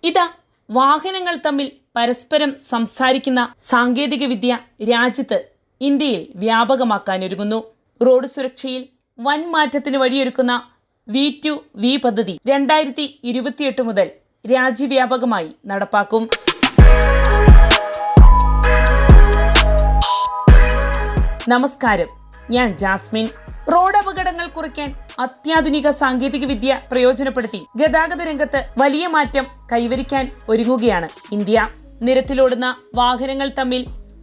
ഇതാ വാഹനങ്ങൾ തമ്മിൽ പരസ്പരം സംസാരിക്കുന്ന സാങ്കേതികവിദ്യ രാജ്യത്ത് ഇന്ത്യയിൽ വ്യാപകമാക്കാനൊരുങ്ങുന്നു. റോഡ് സുരക്ഷയിൽ വൻ മാറ്റത്തിന് വഴിയൊരുക്കുന്ന V2V പദ്ധതി 2028 മുതൽ രാജ്യവ്യാപകമായി നടപ്പാക്കും. നമസ്കാരം, ഞാൻ ജാസ്മിൻ. റോഡ് അപകടങ്ങൾ കുറയ്ക്കാൻ അത്യാധുനിക സാങ്കേതികവിദ്യ പ്രയോജനപ്പെടുത്തി ഗതാഗത രംഗത്ത് വലിയ മാറ്റം കൈവരിക്കാൻ ഒരുങ്ങുകയാണ് ഇന്ത്യ. നിരത്തിലോടുന്ന വാഹനങ്ങൾ തമ്മിൽ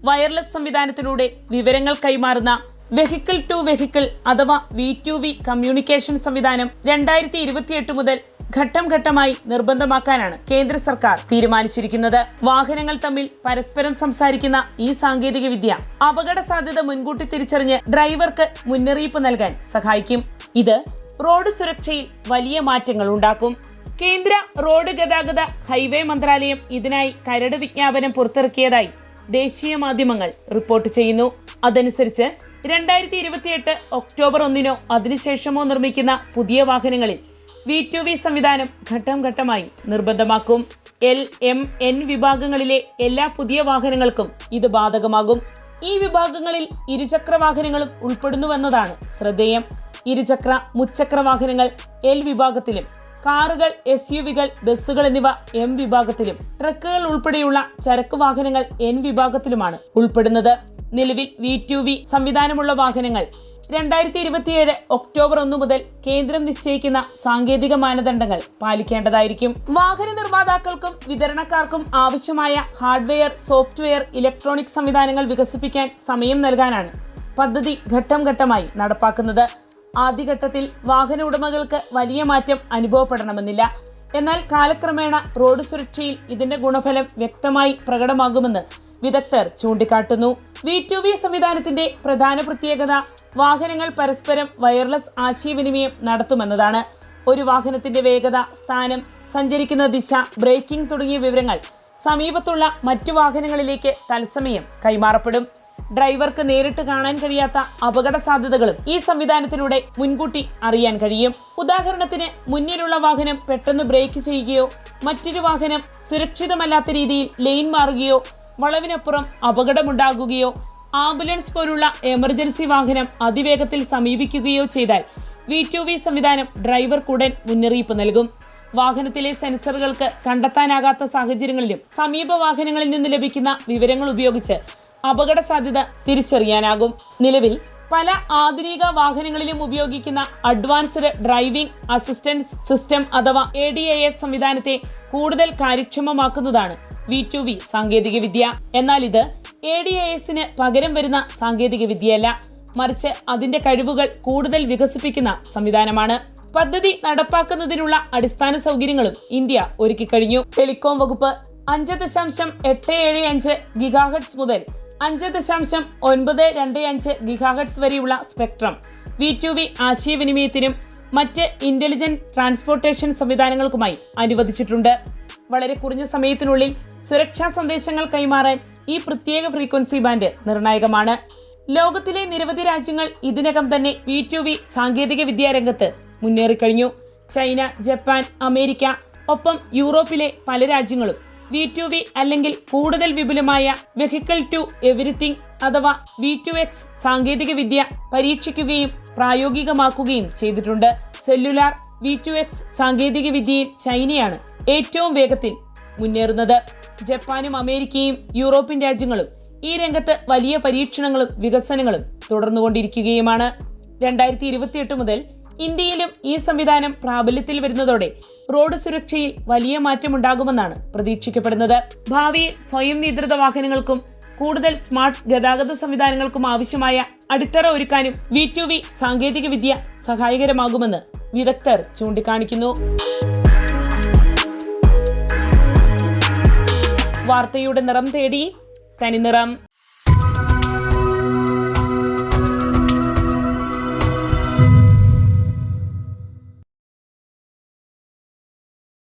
വയർലെസ് സംവിധാനത്തിലൂടെ വിവരങ്ങൾ കൈമാറുന്ന വെഹിക്കിൾ ടു വെഹിക്കിൾ അഥവാ V2V കമ്മ്യൂണിക്കേഷൻ സംവിധാനം 2028 മുതൽ ഘട്ടം ഘട്ടമായി നിർബന്ധമാക്കാനാണ് കേന്ദ്ര സർക്കാർ തീരുമാനിച്ചിരിക്കുന്നത്. വാഹനങ്ങൾ തമ്മിൽ പരസ്പരം സംസാരിക്കുന്ന ഈ സാങ്കേതിക വിദ്യ അപകട സാധ്യത മുൻകൂട്ടി തിരിച്ചറിഞ്ഞ് ഡ്രൈവർക്ക് മുന്നറിയിപ്പ് നൽകാൻ സഹായിക്കും. ഇത് റോഡ് സുരക്ഷയിൽ വലിയ മാറ്റങ്ങൾ ഉണ്ടാക്കും. കേന്ദ്ര റോഡ് ഗതാഗത ഹൈവേ മന്ത്രാലയം ഇതിനായി കരട് വിജ്ഞാപനം പുറത്തിറക്കിയതായി ദേശീയ മാധ്യമങ്ങൾ റിപ്പോർട്ട് ചെയ്യുന്നു. അതനുസരിച്ച് 2028 ഒക്ടോബർ 1 അതിനുശേഷമോ നിർമ്മിക്കുന്ന പുതിയ വാഹനങ്ങളിൽ V2V സംവിധാനം ഘട്ടം ഘട്ടമായി നിർബന്ധമാക്കും. L, M, N വിഭാഗങ്ങളിലെ എല്ലാ പുതിയ വാഹനങ്ങൾക്കും ഇത് ബാധകമാകും. ഈ വിഭാഗങ്ങളിൽ ഇരുചക്ര വാഹനങ്ങളും ഉൾപ്പെടുന്നുവെന്നതാണ് ശ്രദ്ധേയം. ഇരുചക്ര മുച്ചക്ര വാഹനങ്ങൾ L വിഭാഗത്തിലും, കാറുകൾ, SUVകൾ, ബസ്സുകൾ എന്നിവ M വിഭാഗത്തിലും, ട്രക്കുകൾ ഉൾപ്പെടെയുള്ള ചരക്ക് വാഹനങ്ങൾ N വിഭാഗത്തിലുമാണ് ഉൾപ്പെടുന്നത്. നിലവിൽ V2V സംവിധാനമുള്ള വാഹനങ്ങൾ 2027 ഒക്ടോബർ 1 മുതൽ കേന്ദ്രം നിശ്ചയിക്കുന്ന സാങ്കേതിക മാനദണ്ഡങ്ങൾ പാലിക്കേണ്ടതായിരിക്കും. വാഹന നിർമ്മാതാക്കൾക്കും വിതരണക്കാർക്കും ആവശ്യമായ ഹാർഡ്വെയർ, സോഫ്റ്റ്വെയർ, ഇലക്ട്രോണിക് സംവിധാനങ്ങൾ വികസിപ്പിക്കാൻ സമയം നൽകാനാണ് പദ്ധതി ഘട്ടം ഘട്ടമായി നടപ്പാക്കുന്നത്. ആദ്യഘട്ടത്തിൽ വാഹന ഉടമകൾക്ക് വലിയ മാറ്റം അനുഭവപ്പെടണമെന്നില്ല. എന്നാൽ കാലക്രമേണ റോഡ് സുരക്ഷയിൽ ഇതിന്റെ ഗുണഫലം വ്യക്തമായി പ്രകടമാകുമെന്ന് വിദഗ്ധർ ചൂണ്ടിക്കാട്ടുന്നു. V2V സംവിധാനത്തിന്റെ പ്രധാന പ്രത്യേകത വാഹനങ്ങൾ പരസ്പരം വയർലെസ് ആശയവിനിമയം നടത്തുമെന്നതാണ്. ഒരു വാഹനത്തിന്റെ വേഗത, സ്ഥാനം, സഞ്ചരിക്കുന്ന ദിശ, ബ്രേക്കിംഗ് തുടങ്ങിയ വിവരങ്ങൾ സമീപത്തുള്ള മറ്റു വാഹനങ്ങളിലേക്ക് തത്സമയം കൈമാറപ്പെടും. ഡ്രൈവർക്ക് നേരിട്ട് കാണാൻ കഴിയാത്ത അപകട സാധ്യതകളും ഈ സംവിധാനത്തിലൂടെ മുൻകൂട്ടി അറിയാൻ കഴിയും. ഉദാഹരണത്തിന്, മുന്നിലുള്ള വാഹനം പെട്ടെന്ന് ബ്രേക്ക് ചെയ്യുകയോ മറ്റൊരു വാഹനം സുരക്ഷിതമല്ലാത്ത രീതിയിൽ ലെയിൻ മാറുകയോ വളവിനപ്പുറം അപകടമുണ്ടാകുകയോ ആംബുലൻസ് പോലുള്ള എമർജൻസി വാഹനം അതിവേഗത്തിൽ സമീപിക്കുകയോ ചെയ്താൽ V2V സംവിധാനം ഡ്രൈവർക്കുടൻ മുന്നറിയിപ്പ് നൽകും. വാഹനത്തിലെ സെൻസറുകൾക്ക് കണ്ടെത്താനാകാത്ത സാഹചര്യങ്ങളിലും സമീപ വാഹനങ്ങളിൽ നിന്ന് ലഭിക്കുന്ന വിവരങ്ങൾ ഉപയോഗിച്ച് അപകട സാധ്യത തിരിച്ചറിയാനാകും. നിലവിൽ പല ആധുനിക വാഹനങ്ങളിലും ഉപയോഗിക്കുന്ന അഡ്വാൻസ്ഡ് ഡ്രൈവിംഗ് അസിസ്റ്റൻസ് സിസ്റ്റം അഥവാ ADAS സംവിധാനത്തെ കൂടുതൽ കാര്യക്ഷമമാക്കുന്നതാണ് V2V സാങ്കേതികവിദ്യ. എന്നാൽ ഇത് ADASന് പകരം വരുന്ന സാങ്കേതികവിദ്യയല്ല, മറിച്ച് അതിന്റെ കഴിവുകൾ കൂടുതൽ വികസിപ്പിക്കുന്ന സംവിധാനമാണ്. പദ്ധതി നടപ്പാക്കുന്നതിനുള്ള അടിസ്ഥാന സൗകര്യങ്ങളും ഇന്ത്യ ഒരുക്കിക്കഴിഞ്ഞു. ടെലികോം വകുപ്പ് 5.875 GHz മുതൽ 5.925 GHz വരെയുള്ള സ്പെക്ട്രം V2V ആശയവിനിമയത്തിനും മറ്റ് ഇന്റലിജന്റ് ട്രാൻസ്പോർട്ടേഷൻ സംവിധാനങ്ങൾക്കുമായി അനുവദിച്ചിട്ടുണ്ട്. വളരെ കുറഞ്ഞ സമയത്തിനുള്ളിൽ സുരക്ഷാ സന്ദേശങ്ങൾ കൈമാറാൻ ഈ പ്രത്യേക ഫ്രീക്വൻസി ബാൻഡ് നിർണായകമാണ്. ലോകത്തിലെ നിരവധി രാജ്യങ്ങൾ ഇതിനകം തന്നെ V2V സാങ്കേതിക വിദ്യാ രംഗത്ത് മുന്നേറിക്കഴിഞ്ഞു. ചൈന, ജപ്പാൻ, അമേരിക്ക, ഒപ്പം യൂറോപ്പിലെ പല രാജ്യങ്ങളും V2V അല്ലെങ്കിൽ കൂടുതൽ വിപുലമായ വെഹിക്കിൾ ടു എവരിത്തിങ് അഥവാ V2X സാങ്കേതിക വിദ്യ പരീക്ഷിക്കുകയും പ്രായോഗികമാക്കുകയും ചെയ്തിട്ടുണ്ട്. സെല്ലുലാർ V2X സാങ്കേതിക വിദ്യയിൽ ചൈനയാണ് ഏറ്റവും വേഗത്തിൽ മുന്നേറുന്നത്. ജപ്പാനും അമേരിക്കയും യൂറോപ്യൻ രാജ്യങ്ങളും ഈ രംഗത്ത് വലിയ പരീക്ഷണങ്ങളും വികസനങ്ങളും തുടർന്നുകൊണ്ടിരിക്കുകയുമാണ്. 2028 മുതൽ ഇന്ത്യയിലും ഈ സംവിധാനം പ്രാബല്യത്തിൽ വരുന്നതോടെ റോഡ് സുരക്ഷയിൽ വലിയ മാറ്റമുണ്ടാകുമെന്നാണ് പ്രതീക്ഷിക്കപ്പെടുന്നത്. ഭാവിയിൽ സ്വയം നിയന്ത്രിത വാഹനങ്ങൾക്കും കൂടുതൽ സ്മാർട്ട് ഗതാഗത സംവിധാനങ്ങൾക്കും ആവശ്യമായ അടിത്തറ ഒരുക്കാനും V2V സാങ്കേതിക വിദ്യ സഹായകരമാകുമെന്ന് വിദഗ്ധർ ചൂണ്ടിക്കാണിക്കുന്നു. വാർത്തയുടെ നിറം തേടി തനിനിറം.